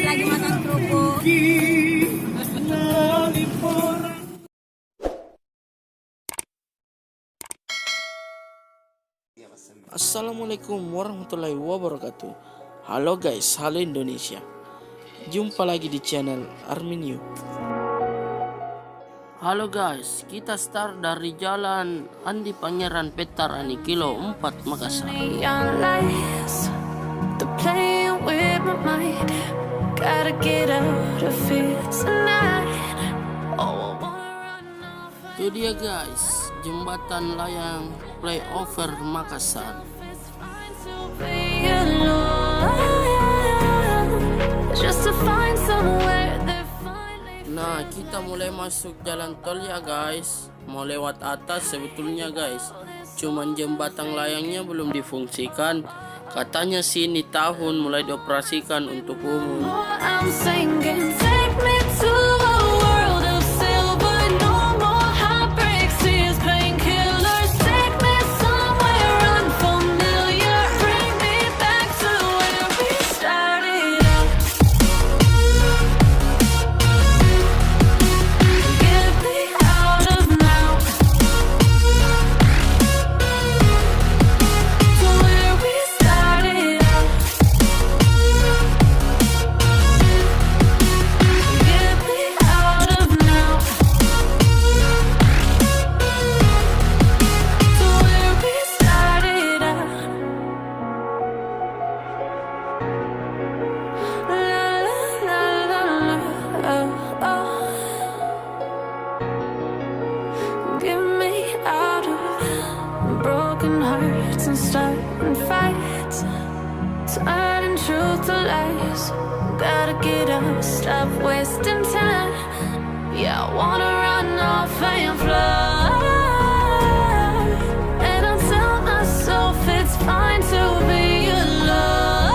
lagi makan kerupuk. Assalamualaikum warahmatullahi wabarakatuh. Halo guys, halo Indonesia. Jumpa lagi di channel arminyou. Halo guys, kita start dari jalan Andi Pangeran Pettarani kilo 4 Makassar. Itu dia guys, jembatan layang flyover Makassar. Nah, kita mulai masuk jalan tol ya guys. Mau lewat atas sebetulnya guys. Cuman jembatan layangnya belum difungsikan. Katanya sini tahun mulai dioperasikan untuk umum. Broken hearts and starting fights, turning truth to lies. Gotta get up, stop wasting time. Yeah, I wanna run off and fly. And I'll tell myself it's fine to be alone,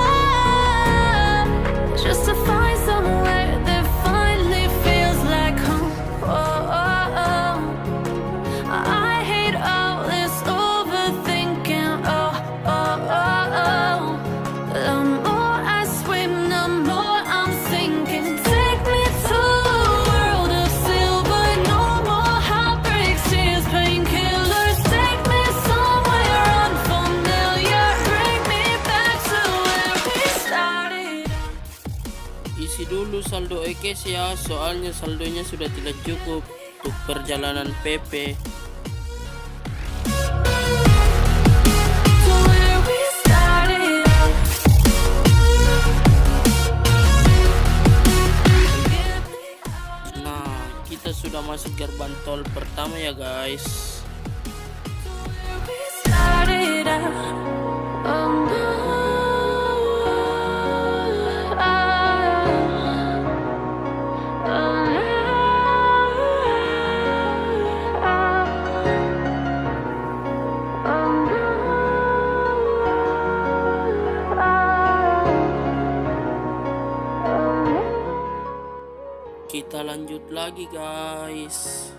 just to find somewhere that finally feels like home. Oh, oh, oh. I hate all this overthinking. Oh, oh, oh, oh. The more I swim, the more I'm sinking. Take me to a world of silver, no more heartbreaks, tears, painkillers. Take me somewhere unfamiliar, bring me back to where we started. Isi dulu saldo ekes ya, soalnya saldonya sudah tidak cukup untuk perjalanan PP. Nah, kita sudah masuk gerbang tol pertama ya guys. Kita lanjut lagi guys.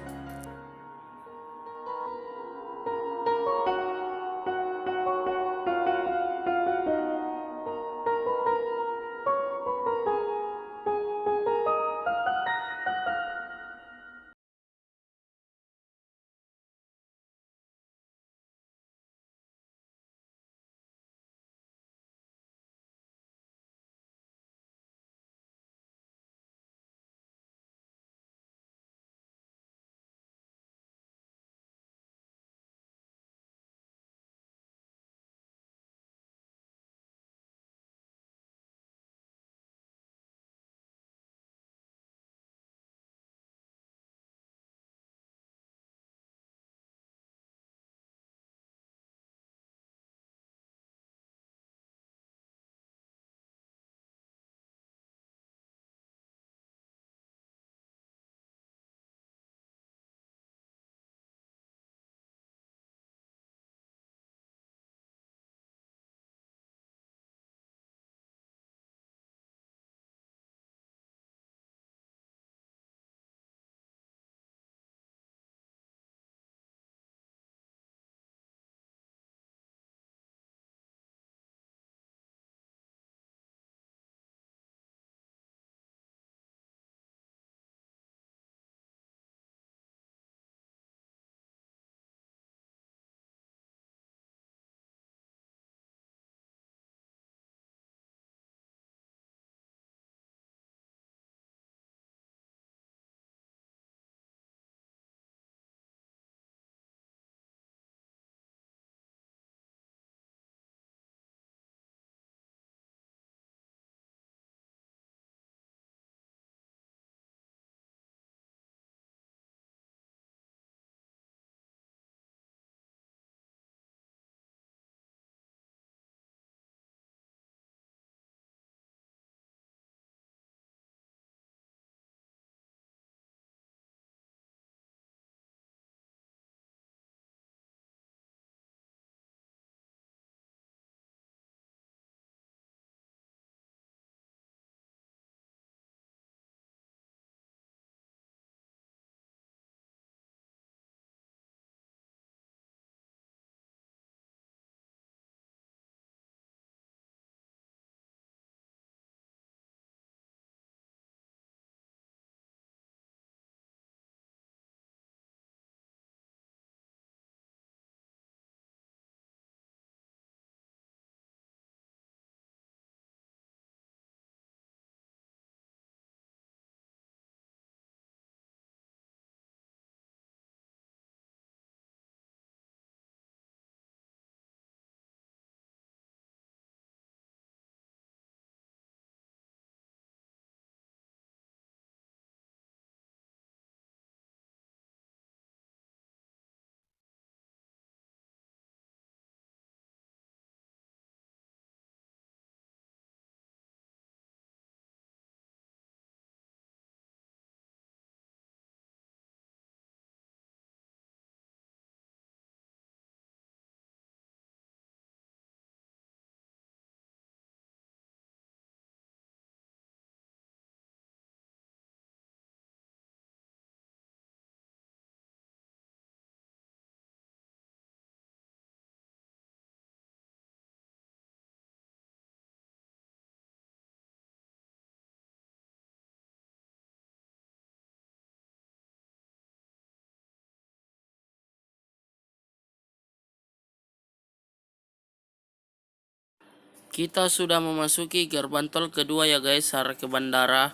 Kita sudah memasuki gerbang tol kedua ya guys, arah ke bandara.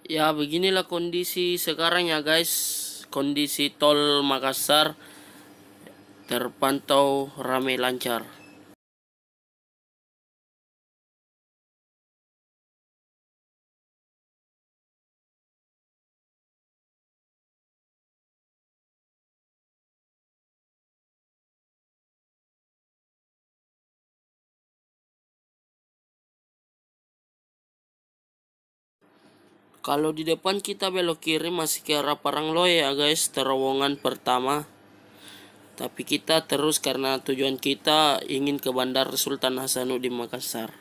Ya beginilah kondisi sekarang ya guys. Kondisi tol Makassar terpantau ramai lancar. Kalau di depan kita belok kiri masih ke arah Parangloe ya guys, terowongan pertama. Tapi kita terus karena tujuan kita ingin ke bandara Sultan Hasanuddin Makassar.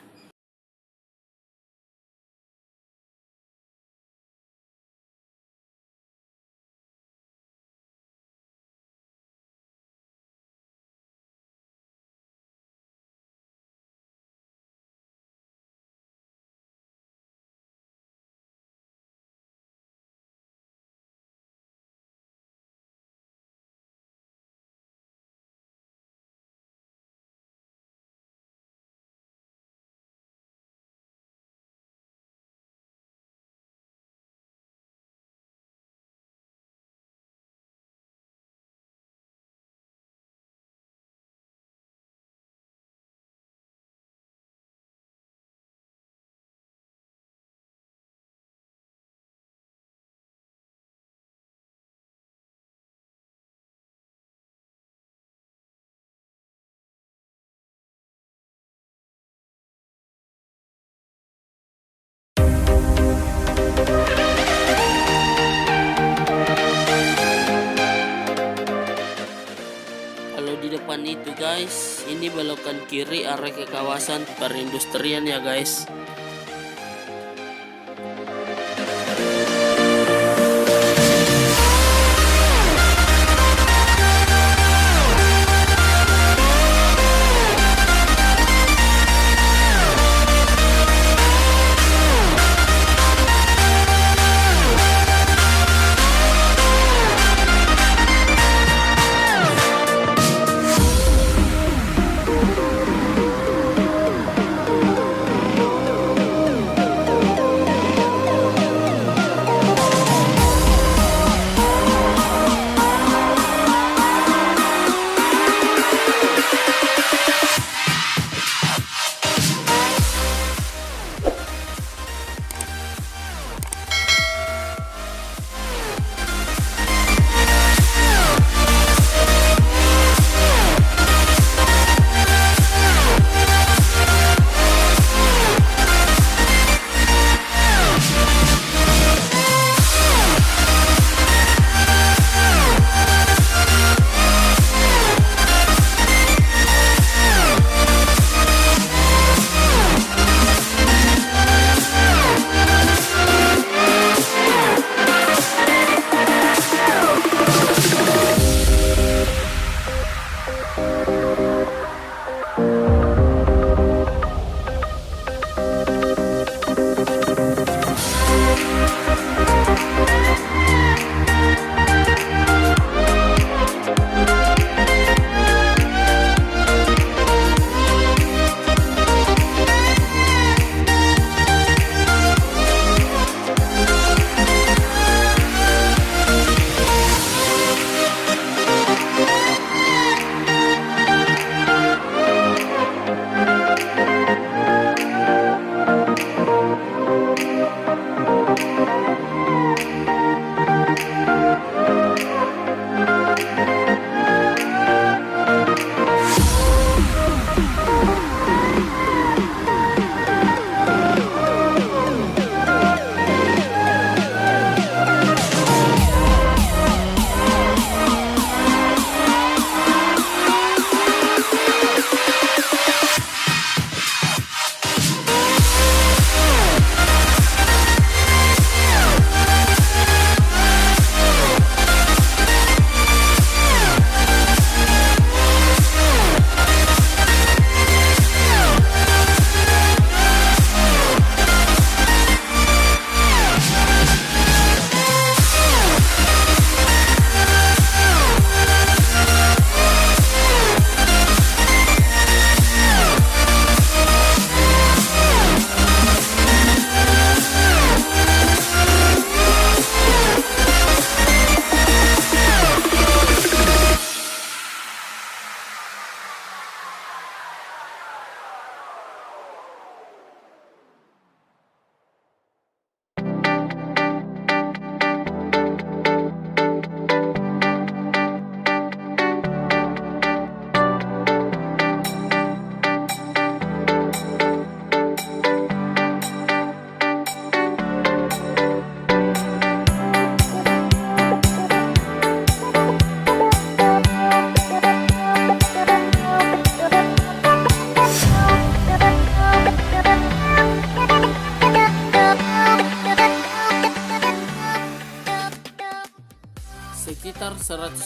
Kalau di depan itu guys, ini belokan kiri arah ke kawasan perindustrian ya guys.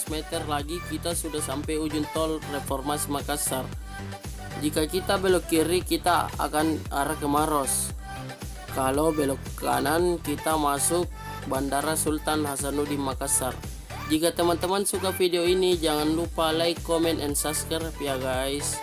meter lagi kita sudah sampai ujung tol Reformasi Makassar. Jika kita belok kiri kita akan arah ke Maros. Kalau belok kanan kita masuk Bandara Sultan Hasanuddin Makassar. Jika teman-teman suka video ini jangan lupa like, comment, and subscribe ya guys.